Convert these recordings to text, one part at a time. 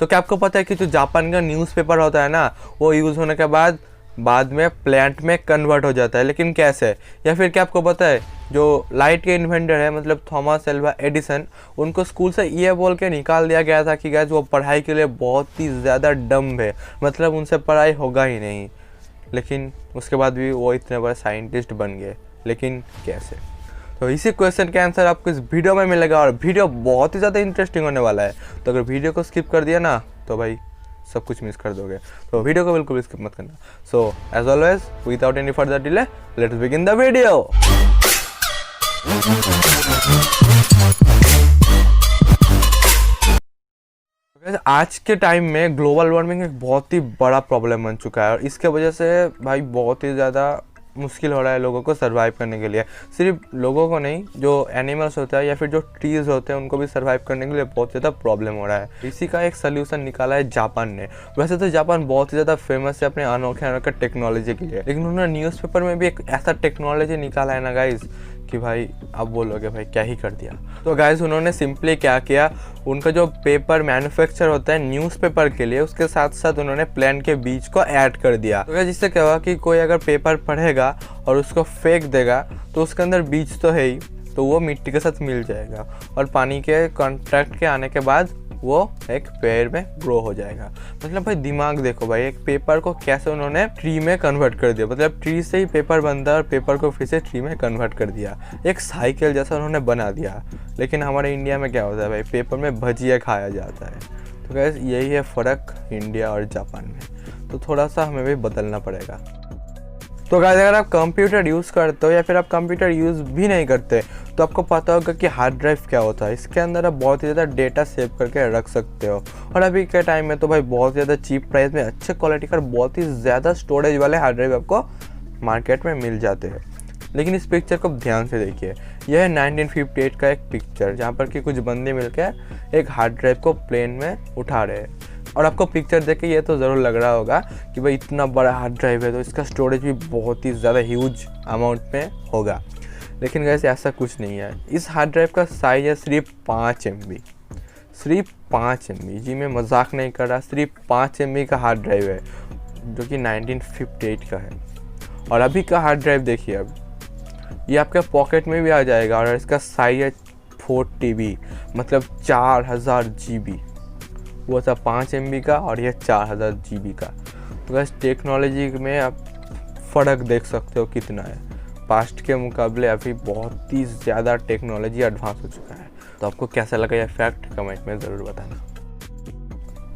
तो क्या आपको पता है कि जो जापान का न्यूज़पेपर होता है ना, वो यूज़ होने के बाद में प्लांट में कन्वर्ट हो जाता है। लेकिन कैसे? या फिर क्या आपको पता है जो लाइट के इन्वेंटर है मतलब थॉमस एल्वा एडिसन, उनको स्कूल से ये बोल के निकाल दिया गया था कि गाइस वो पढ़ाई के लिए बहुत ही ज़्यादा डम्ब है, मतलब उनसे पढ़ाई होगा ही नहीं। लेकिन उसके बाद भी वो इतने बड़े साइंटिस्ट बन गए। लेकिन कैसे? तो इसी क्वेश्चन का आंसर आपको इस वीडियो में मिलेगा, और वीडियो बहुत ही ज़्यादा इंटरेस्टिंग होने वाला है। तो अगर वीडियो को स्किप कर दिया ना तो भाई सब कुछ मिस कर दोगे, तो वीडियो को बिल्कुल स्किप मत करना। So as always without any further delay let's begin the video. आज के टाइम में ग्लोबल वार्मिंग एक बहुत ही बड़ा प्रॉब्लम बन चुका है, और इसके वजह से भाई बहुत ही ज़्यादा मुश्किल हो रहा है लोगों को सरवाइव करने के लिए। सिर्फ लोगों को नहीं, जो एनिमल्स होता है या फिर जो ट्रीज़ होते हैं उनको भी सरवाइव करने के लिए बहुत ज़्यादा प्रॉब्लम हो रहा है। इसी का एक सल्यूशन निकाला है जापान ने। वैसे तो जापान बहुत ही ज़्यादा फेमस है अपने अनोखे टेक्नोलॉजी के लिए, लेकिन उन्होंने न्यूज़पेपर में भी एक ऐसा टेक्नोलॉजी निकाला है ना गाइज कि भाई आप बोलोगे भाई क्या ही कर दिया। तो गाइज उन्होंने सिंपली क्या किया, उनका जो पेपर मैन्युफैक्चर होता है न्यूज़पेपर के लिए, उसके साथ साथ उन्होंने प्लांट के बीज को ऐड कर दिया। तो जिससे क्या हुआ कि कोई अगर पेपर पढ़ेगा और उसको फेंक देगा तो उसके अंदर बीज तो है ही, तो वो मिट्टी के साथ मिल जाएगा और पानी के कॉन्टैक्ट के आने के बाद वो एक पेड़ में ग्रो हो जाएगा। मतलब भाई दिमाग देखो भाई, एक पेपर को कैसे उन्होंने ट्री में कन्वर्ट कर दिया। मतलब ट्री से ही पेपर बनता है और पेपर को फिर से ट्री में कन्वर्ट कर दिया, एक साइकिल जैसा उन्होंने बना दिया। लेकिन हमारे इंडिया में क्या होता है भाई, पेपर में भजिया खाया जाता है। तो गैस यही है फ़र्क इंडिया और जापान में, तो थोड़ा सा हमें भी बदलना पड़ेगा। तो गाइस अगर आप कंप्यूटर यूज़ करते हो या फिर आप कंप्यूटर यूज़ भी नहीं करते तो आपको पता होगा कि हार्ड ड्राइव क्या होता है। इसके अंदर आप बहुत ही ज़्यादा डेटा सेव करके रख सकते हो, और अभी के टाइम में तो भाई बहुत ज़्यादा चीप प्राइस में अच्छे क्वालिटी का बहुत ही ज़्यादा स्टोरेज वाले हार्ड ड्राइव आपको मार्केट में मिल जाते हैं। लेकिन इस पिक्चर को ध्यान से देखिए, यह है 1958 का एक पिक्चर जहाँ पर कि कुछ बंदे मिलकर एक हार्ड ड्राइव को प्लेन में उठा रहे हैं। और आपको पिक्चर देख के ये तो ज़रूर लग रहा होगा कि भाई इतना बड़ा हार्ड ड्राइव है तो इसका स्टोरेज भी बहुत ही ज़्यादा ह्यूज अमाउंट में होगा। लेकिन वैसे ऐसा कुछ नहीं है। इस हार्ड ड्राइव का साइज़ है सिर्फ 5 MB, सिर्फ 5 MB। जी मैं मजाक नहीं कर रहा, सिर्फ 5 MB का हार्ड ड्राइव है जो कि 1958 का है। और अभी का हार्ड ड्राइव देखिए, अब ये आपके पॉकेट में भी आ जाएगा, और इसका साइज़ है 4 TB, मतलब 4000 GB। वो था 5 MB का और ये 4000 GB का। तो बस टेक्नोलॉजी में आप फ़र्क देख सकते हो कितना है। पास्ट के मुकाबले अभी बहुत ही ज़्यादा टेक्नोलॉजी एडवांस हो चुका है। तो आपको कैसा लगा ये फैक्ट कमेंट में ज़रूर बताना।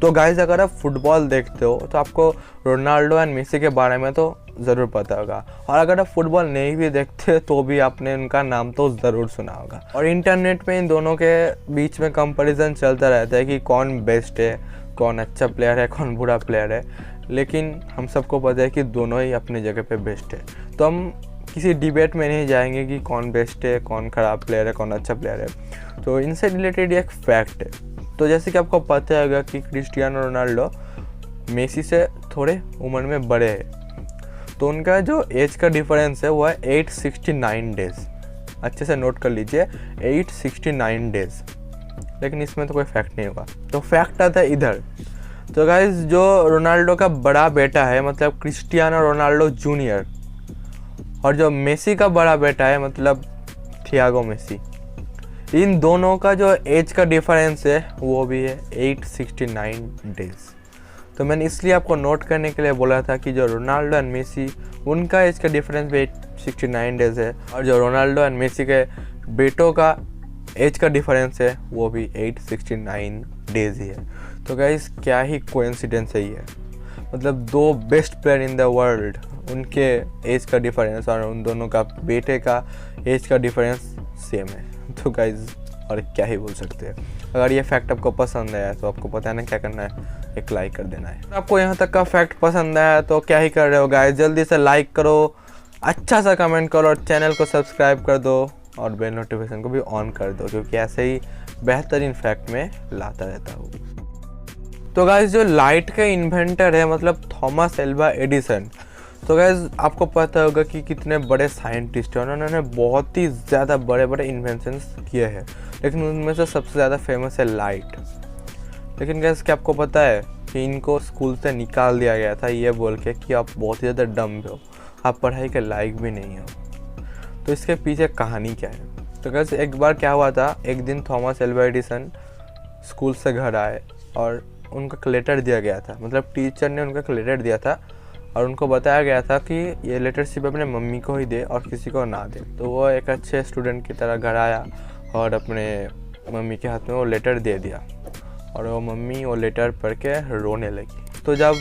तो गाइज़ अगर आप फुटबॉल देखते हो तो आपको रोनाल्डो एंड मेसी के बारे में तो ज़रूर पता होगा, और अगर आप फुटबॉल नहीं भी देखते तो भी आपने उनका नाम तो ज़रूर सुना होगा। और इंटरनेट में इन दोनों के बीच में कंपैरिजन चलता रहता है कि कौन बेस्ट है, कौन अच्छा प्लेयर है, कौन बुरा प्लेयर है। लेकिन हम सबको पता है कि दोनों ही अपनी जगह पे बेस्ट है। तो हम किसी डिबेट में नहीं जाएंगे कि कौन बेस्ट है, कौन ख़राब प्लेयर है, कौन अच्छा प्लेयर है। तो इनसे रिलेटेड एक फैक्ट है। तो जैसे कि आपको पता होगा कि क्रिस्टियानो रोनाल्डो मेसी से थोड़े उम्र में बड़े हैं, तो उनका जो एज का डिफरेंस है वो है 869 डेज़। अच्छे से नोट कर लीजिए, 869 डेज़। लेकिन इसमें तो कोई फैक्ट नहीं होगा, तो फैक्ट आता है इधर। तो गाइस जो रोनाल्डो का बड़ा बेटा है मतलब क्रिस्टियानो रोनाल्डो जूनियर, और जो मेसी का बड़ा बेटा है मतलब थियागो मेसी, इन दोनों का जो एज का डिफरेंस है वो भी है 869 डेज़। तो मैंने इसलिए आपको नोट करने के लिए बोला था कि जो रोनाल्डो एंड मेसी उनका एज का डिफरेंस भी 869 डेज़ है, और जो रोनाल्डो एंड मेसी के बेटों का एज का डिफरेंस है वो भी 869 डेज़ ही है। तो गाइस क्या ही कोइंसिडेंस है ये, मतलब दो best player in the world, उनके एज का डिफरेंस और उन दोनों का बेटे का एज का डिफरेंस सेम है। तो गाइस और क्या ही बोल सकते हैं। अगर ये फैक्ट आपको पसंद आया तो आपको पता है ना क्या करना है, एक लाइक कर देना है। आपको यहाँ तक का फैक्ट पसंद आया तो क्या ही कर रहे हो गाइस, जल्दी से लाइक करो, अच्छा सा कमेंट करो, और चैनल को सब्सक्राइब कर दो और बेल नोटिफिकेशन को भी ऑन कर दो, क्योंकि ऐसे ही बेहतरीन फैक्ट में लाता रहता हूँ। तो गाइस जो लाइट के इन्वेंटर है मतलब थॉमस एल्वा एडिसन, तो गाइस आपको पता होगा कि कितने बड़े साइंटिस्ट हैं, उन्होंने बहुत ही ज़्यादा बड़े बड़े इन्वेंशंस किए हैं। लेकिन उनमें से सबसे ज़्यादा फेमस है लाइट। लेकिन गैस क्या आपको पता है कि इनको स्कूल से निकाल दिया गया था ये बोल के कि आप बहुत ही ज़्यादा डम हो, आप पढ़ाई के लायक भी नहीं हो। तो इसके पीछे कहानी क्या है? तो गैस एक बार क्या हुआ था, एक दिन थॉमस एल्वा एडिसन स्कूल से घर आए और उनको लेटर दिया गया था, मतलब टीचर ने उनको लेटर दिया था और उनको बताया गया था कि ये लेटर सिर्फ अपने मम्मी को ही दे और किसी को ना दे। तो वो एक अच्छे स्टूडेंट की तरह घर आया और अपने मम्मी के हाथ में वो लेटर दे दिया और वो मम्मी वो लेटर पढ़ के रोने लगी। तो जब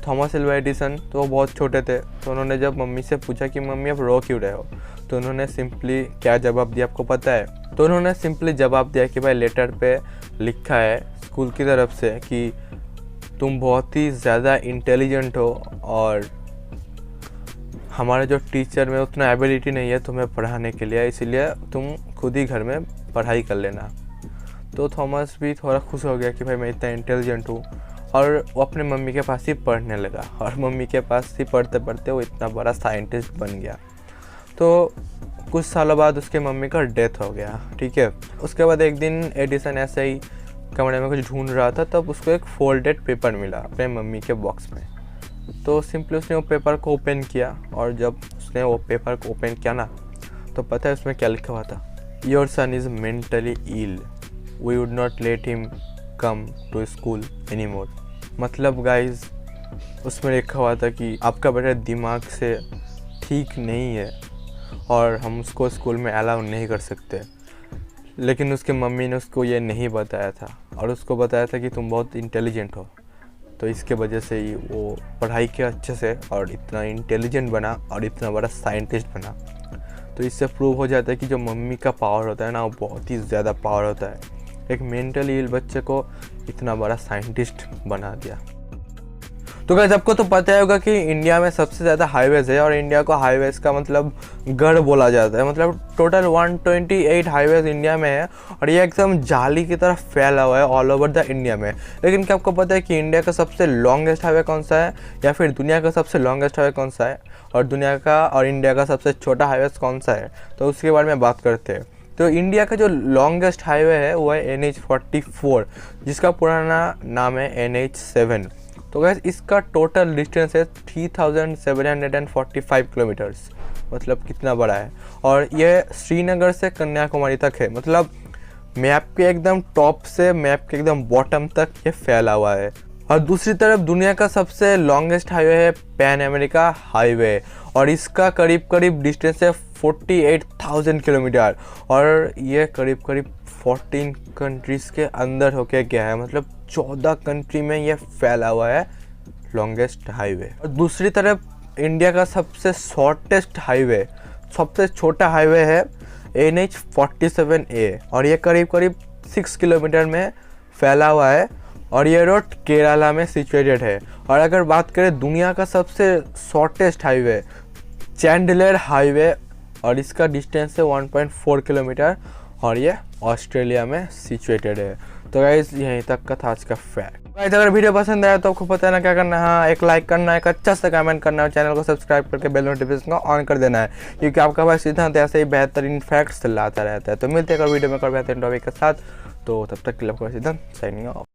थॉमस एल्वा एडिसन, तो वो बहुत छोटे थे, तो उन्होंने जब मम्मी से पूछा कि मम्मी आप रो क्यों रहे हो, तो उन्होंने सिंपली क्या जवाब दिया आपको पता है? तो उन्होंने सिंपली जवाब दिया कि भाई लेटर पे लिखा है स्कूल की तरफ से कि तुम बहुत ही ज़्यादा इंटेलिजेंट हो और हमारे जो टीचर में उतना एबिलिटी नहीं है तुम्हें पढ़ाने के लिए, इसीलिए तुम खुद ही घर में पढ़ाई कर लेना। तो थॉमस भी थोड़ा खुश हो गया कि भाई मैं इतना इंटेलिजेंट हूँ, और वो अपने मम्मी के पास ही पढ़ने लगा और मम्मी के पास ही पढ़ते पढ़ते वो इतना बड़ा साइंटिस्ट बन गया। तो कुछ सालों बाद उसके मम्मी का डेथ हो गया, ठीक है। उसके बाद एक दिन एडिसन ऐसे ही कमरे में कुछ ढूंढ रहा था, तब उसको एक फोल्डेड पेपर मिला अपने मम्मी के बॉक्स में। तो सिंपली उसने वो पेपर को ओपन किया और जब उसने वो पेपर को ओपन किया ना, तो पता है उसमें क्या लिखा हुआ था? Your son is mentally ill, we would not let him come to school any more. मतलब गाइज उसमें लिखा हुआ था कि आपका बेटा दिमाग से ठीक नहीं है और हम उसको स्कूल में अलाउ नहीं कर सकते। लेकिन उसके मम्मी ने उसको ये नहीं बताया था और उसको बताया था कि तुम बहुत इंटेलिजेंट हो, तो इसके वजह से ही वो पढ़ाई के अच्छे से और इतना इंटेलिजेंट बना और इतना बड़ा साइंटिस्ट बना। तो इससे प्रूव हो जाता है कि जो मम्मी का पावर होता है ना, वो बहुत ही ज़्यादा पावर होता है। एक मेंटली इल बच्चे को इतना बड़ा साइंटिस्ट बना दिया। तो गाइस आपको तो पता ही होगा कि इंडिया में सबसे ज़्यादा हाईवेज़ है और इंडिया को हाईवेज़ का मतलब गढ़ बोला जाता है। मतलब टोटल 128 हाईवेज़ इंडिया में है और ये एकदम जाली की तरह फैला हुआ है ऑल ओवर द इंडिया में। लेकिन क्या आपको पता है कि इंडिया का सबसे लॉन्गेस्ट हाईवे कौन सा है, या फिर दुनिया का सबसे लॉन्गेस्ट हाईवे कौन सा है, और दुनिया का और इंडिया का सबसे छोटा हाईवे कौन सा है? तो उसके बारे में बात करते हैं। तो इंडिया का जो लॉन्गेस्ट हाईवे है वो है NH44, जिसका पुराना नाम है NH7। तो गैस इसका टोटल डिस्टेंस है 3745 किलोमीटर्स, मतलब कितना बड़ा है। और ये श्रीनगर से कन्याकुमारी तक है, मतलब मैप के एकदम टॉप से मैप के एकदम बॉटम तक ये फैला हुआ है। और दूसरी तरफ दुनिया का सबसे लॉन्गेस्ट हाईवे है पैन अमेरिका हाईवे और इसका करीब करीब डिस्टेंस है 48,000 किलोमीटर और ये करीब करीब 14 कंट्रीज़ के अंदर होके गया है, मतलब 14 कंट्री में ये फैला हुआ है लॉन्गेस्ट हाईवे। और दूसरी तरफ इंडिया का सबसे शॉर्टेस्ट हाईवे, सबसे छोटा हाईवे है NH47A और ये करीब करीब 6 किलोमीटर में फैला हुआ है और ये रोड केरला में सिचुएटेड है। और अगर बात करें दुनिया का सबसे शॉर्टेस्ट हाईवे चैंडलर हाईवे और इसका डिस्टेंस है 1.4 किलोमीटर और ये ऑस्ट्रेलिया में सिचुएटेड है। तो गाइस यहीं तक का था आज का फैक्ट। गाइस अगर वीडियो पसंद आया तो आपको पता है ना क्या करना है, हाँ एक लाइक करना है, एक अच्छा सा कमेंट करना है, चैनल को सब्सक्राइब करके बेल नोटिफिकेशन को ऑन कर देना है, क्योंकि आपका भाई सिद्धांत ऐसे ही बेहतरीन फैक्ट्स लाता रहता है। तो मिलते हैं अगर वीडियो में कर बेहतरीन टॉपिक के साथ, तो तब तक के लिए आपका सिद्धांत साइनिंग ऑफ।